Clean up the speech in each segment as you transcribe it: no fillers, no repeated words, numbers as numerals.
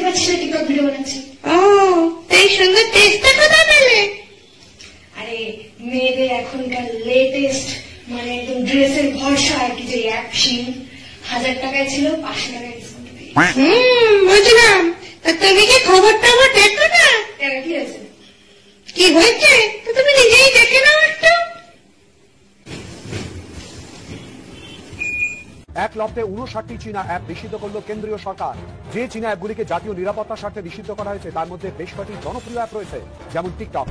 দেখতে পাচ্ছিস না টিকটক ভিডিও বানাচ্ছি। ও এই সুন্দর টেস্টটা কোথায় পেলে? আরে মেয়েদের এখনকার লেটেস্ট মানে একদম ড্রেসের ভরসা আর কি, যে অ্যাপ শিন 1000 টাকায় ছিল 500 টাকায় ডিসকাউন্ট পেয়ে। বুঝলাম। তুমি কি খবর টবর দেখো না? কেন কি আছে? কি হয়েছে তো তুমি নিজেই দেখে নাও একটু। এক লপ্তে 59টি চীনা অ্যাপ নিষিদ্ধ করল কেন্দ্রীয় সরকার। যে চীনা অ্যাপগুলিকে জাতীয় নিরাপত্তার স্বার্থে নিষিদ্ধ করা হয়েছে তার মধ্যে বেশ কয়েকটি জনপ্রিয় অ্যাপ রয়েছে, যেমন TikTok.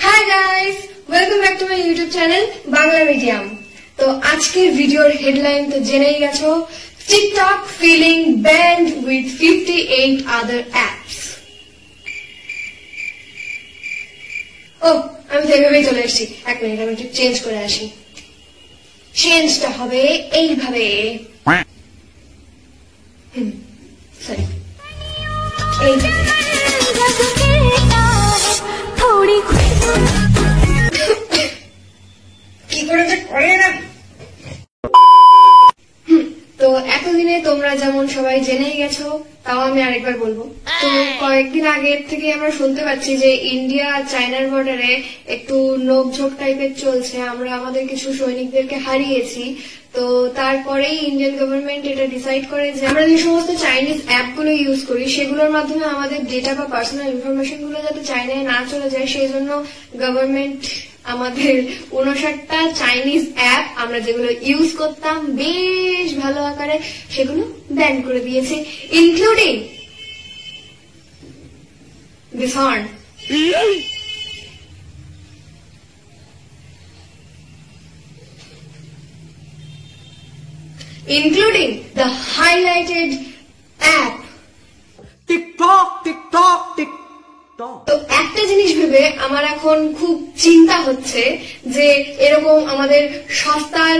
Hi guys, welcome back to my YouTube channel Bangla medium. তো আজকের ভিডিওর হেডলাইন তো জেনেই গেছো, TikTok feeling banned with 58 other apps. ও আমি তো এভাবেই চলে এসেছি, এক মিনিট আমি একটু চেঞ্জ করে আসি। চেঞ্জটা হবে এইভাবে, সরি এইভাবে। কি করে যে করে না। তো এতদিনে তোমরা যেমন সবাই জেনেই গেছো, তাও আমি আরেকবার বলবো। তো কয়েকদিন আগের থেকে আমরা শুনতে পাচ্ছি যে ইন্ডিয়া চায়নার বর্ডারে একটু নোকঝোঁক টাইপের চলছে, আমরা আমাদের কিছু সৈনিকদেরকে হারিয়েছি। তো তারপরেই ইন্ডিয়ান গভর্নমেন্ট এটা ডিসাইড করে যে আমরা যে সমস্ত চাইনিজ অ্যাপ গুলো ইউজ করি সেগুলোর মাধ্যমে আমাদের ডেটা বা পার্সোনাল ইনফরমেশন গুলো যাতে চায়নায় না চলে যায়, সেই জন্য গভর্নমেন্ট আমাদের 59টা চাইনিজ অ্যাপ আমরা যেগুলো ইউজ করতাম বেশ ভালো আকারে সেগুলো ব্যান করে দিয়েছে, including this horn. including the highlighted app TikTok TikTok TikTok. তো একটা জিনিস ভেবে আমার এখন খুব চিন্তা হচ্ছে যে এরকম আমাদের সস্তার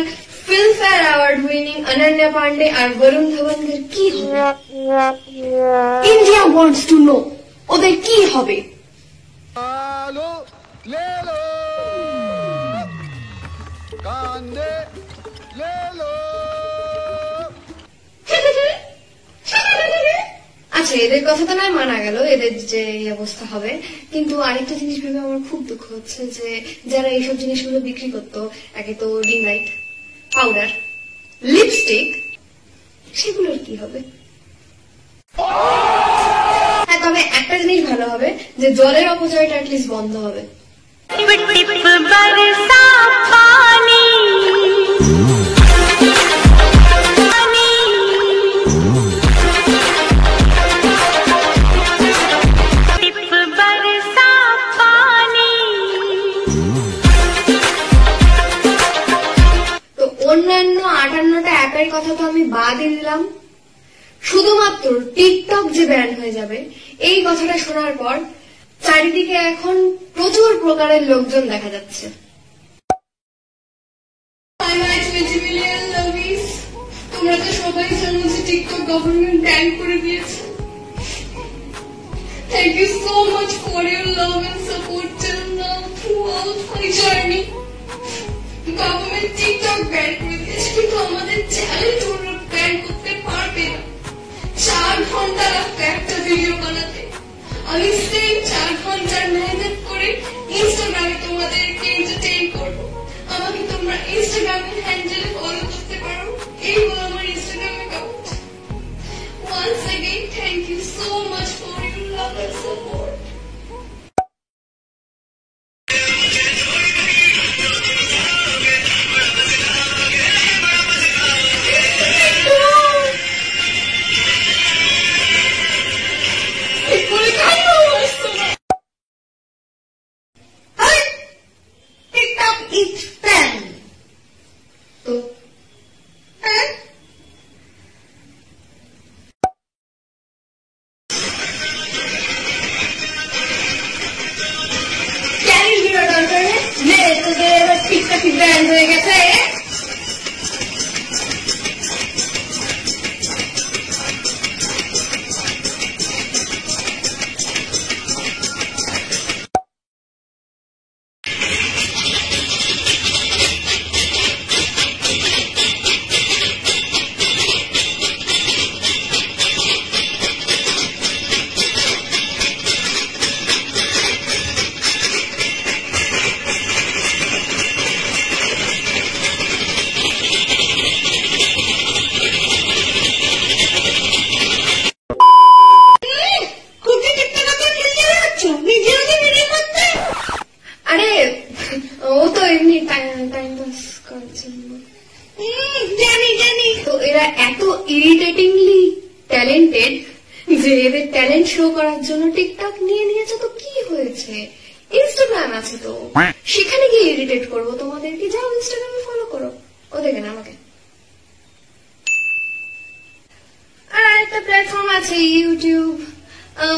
Filmfare award winning Ananya Pandey আর বরুণ ধবনদের কি হবে। ইন্ডিয়া ওয়ান্টস টু নো ওদের কি হবে। আচ্ছা এদের কথা তো নয় মানা গেল, এদের যে অবস্থা হবে, কিন্তু আরেকটা জিনিস ভেবে আমার খুব দুঃখ হচ্ছে যে যারা এইসব জিনিসগুলো বিক্রি করতো, একে তো রিং লাইট, পাউডার, লিপস্টিক, সেগুলোর কি হবে। হ্যাঁ তবে একটা জিনিস ভালো হবে যে জলের অপচয়টা অ্যাটলিস্ট বন্ধ হবে। অন্যান্য 58টা অ্যাপের কথা তো আমি বাদই দিলাম, শুধুমাত্র টিকটক যে ব্যান হয়ে যাবে এই কথাটা শোনার পর চারিদিকে এখন প্রচুর প্রকারের লোকজন দেখা যাচ্ছে। তোমরা তো সবাই জানো যে টিকটক গভর্নমেন্ট ব্যান করে দিয়েছে। Thank you so much for your love and support till now throughout my journey. Government TikTok ban করে দিয়েছে, কিন্তু আমাদের চ্যানেল ব্যান করতে পারবে না। 4 ঘন্টা লাগবে একটা ভিডিও বানাতে। আমি সেই 4 ঘন্টার মেহনত করে ইনস্টাগ্রামে তোমাদেরকে এন্টারটেইন করবো। আমাকে তোমরা ইনস্টাগ্রামের হ্যান্ডেলে ফলো করতে পারো, এই হলো আমার Instagram account. Once again, thank you so much for your love and support. TikTok ban হয়ে গেছে। এমনি টাইম পাস করার জন্য। জানি তো এরা এত ইরিটেটিংলি ট্যালেন্টেড যে এদের ট্যালেন্ট শো করার জন্য টিকটক নিয়ে নিয়েছে। তো কি হয়েছে, ইনস্টাগ্রাম আছে তো, সেখানে গিয়ে ইরিটেট করবো তোমাদেরকে। যাও ইনস্টাগ্রামে ফলো করো ওদেরকে না আমাকে। আর আরেকটা প্ল্যাটফর্ম আছে ইউটিউব।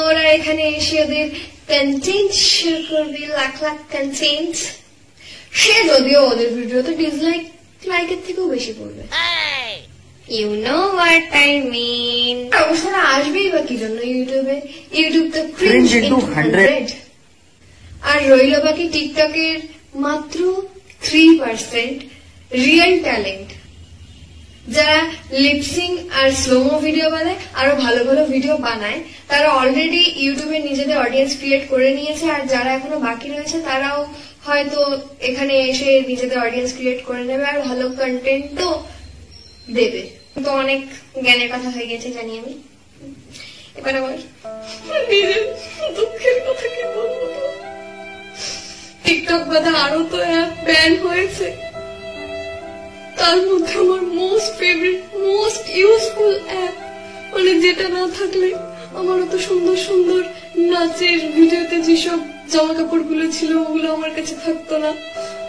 ওরা এখানে এসে ওদের কন্টেন্ট শেয়ার করবে, লাখ লাখ কন্টেন্ট। সে যদিও ওদের ভিডিওতে ডিসলাইক লাইকের থেকেও বেশি পড়বে। You know what I mean. অবশ্যই আসবেই বা কি জন্য ইউটিউবে? ইউটিউব তো ক্রিঞ্জ ইনটু 100। আর রইল বাকি টিকটকের মাত্র 3% রিয়েল ট্যালেন্ট, যারা লিপসিং আর স্লোমো ভিডিও বানায়, আরো ভালো ভালো ভিডিও বানায়। তারা অলরেডি ইউটিউবে নিজেদের অডিয়েন্স ক্রিয়েট করে নিয়েছে। আর যারা এখনো বাকি রয়েছে তারাও হয়তো এখানে এসে নিজেদের অডিয়েন্স ক্রিয়েট করে নেবে আর ভালো কন্টেন্টও দেবে। তো অনেক জ্ঞানের কথা হয়ে গেছে জানি আমি। এবার আমার নিজের দুঃখের কথা কি বলবো। টিকটক বাদে আরো তো অ্যাপ ব্যান হয়েছে, তার মধ্যে আমার most favourite most useful app, মানে যেটা না থাকলে আমার অত সুন্দর সুন্দর নাচের ভিডিওতে যেসব জামা কাপড় গুলো ছিল ওগুলো আমার কাছে থাকতো না,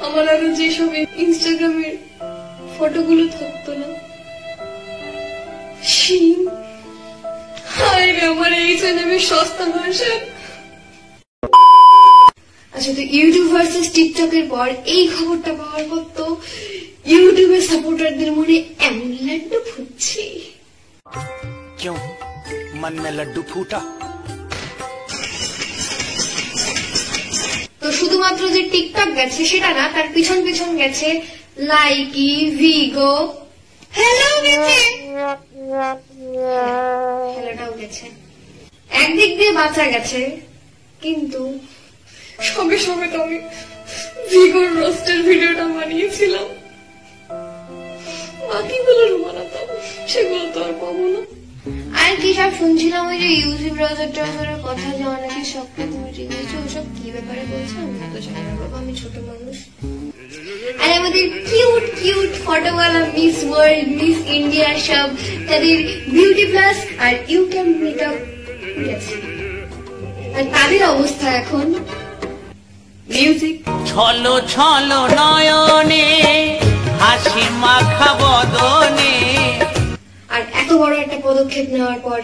আমার আরো যেসব ইনস্টাগ্রামের ফটোগুলো থাকতো না। আমার এই চ্যানেলের সস্তা ভার্সন। আচ্ছা, তো ইউটিউব ভার্সেস টিকটকের পর এই খবরটা পাওয়ার পর তো ইউটিউবের সাপোর্টারদের মনে এমন লাড্ডু ফুটছে। क्यों मन में लड्डू फूटा? তো শুধুমাত্র যে টিকটক গেছে সেটা না, তার পিছন পিছন গেছে লাইকি, ভিগো, হ্যালোটাও গেছে। একদিক দিয়ে বাঁচা গেছে, কিন্তু সঙ্গে সঙ্গে তো আমি ভিগোর রোস্টের ভিডিওটা বানিয়েছিলাম, বাকিগুলোর বানাতাম, সেগুলো তো আর পাবো না। আর কি সব শুনছিলাম ওই যে ইউজি ব্রাউজারটার কথা, যে অনেকে সবকে তুমি রিভিউছো, ওসব কি ব্যাপারে বলছো আমি তো জানি না বাবা, আমি ছোট মানুষ। আর আমাদের কিউট কিউট ফটোওয়ালা মিস ওয়ার্ল্ড, মিস ইন্ডিয়া সব তাদের বিউটি প্লাস আর ইউ ক্যান মেকআপ গেছে, আর তাদের অবস্থা এখন মিউজিক। ছলো ছলো নয়নে হাসি মাখা বদনে। আর এত বড় একটা পদক্ষেপ নেওয়ার পর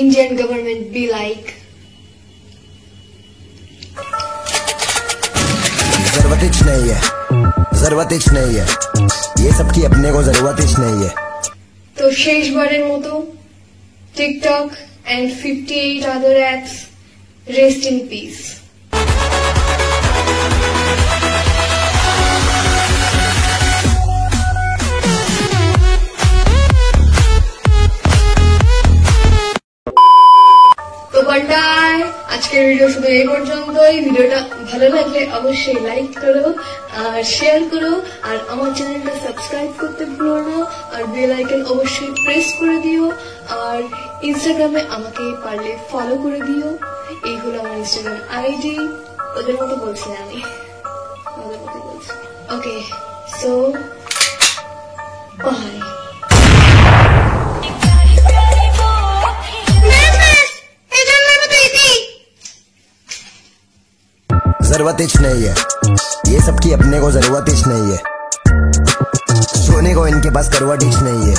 ইন্ডিয়ান গভর্নমেন্ট বি লাইক, जरूरत ही नहीं है, जरूरत ही नहीं है, ये सब की अपने को जरूरत ही नहीं है। তো শেষবারের মতো TikTok and 58 other apps, rest in peace. তো বাই, আজকের ভিডিও শুধু এই পর্যন্তই। ভিডিওটা ভালো লাগলে অবশ্যই লাইক করো আর শেয়ার করো, আর আমার চ্যানেলটা সাবস্ক্রাইব করতে ভুলো না, আর বেল আইকন অবশ্যই প্রেস করে দিও, আর ইনস্টাগ্রামে আমাকে পারলে ফলো করে দিও। এই হলো আমার ইনস্টাগ্রাম আইডি। ওদের মতো বলছি না আমি, ওদের মতো বলছি। ওকে, সো বাই। जरूरत ही नहीं है, ये सब की अपने को जरूरत ही नहीं है, सोने को इनके पास करवट ही नहीं है।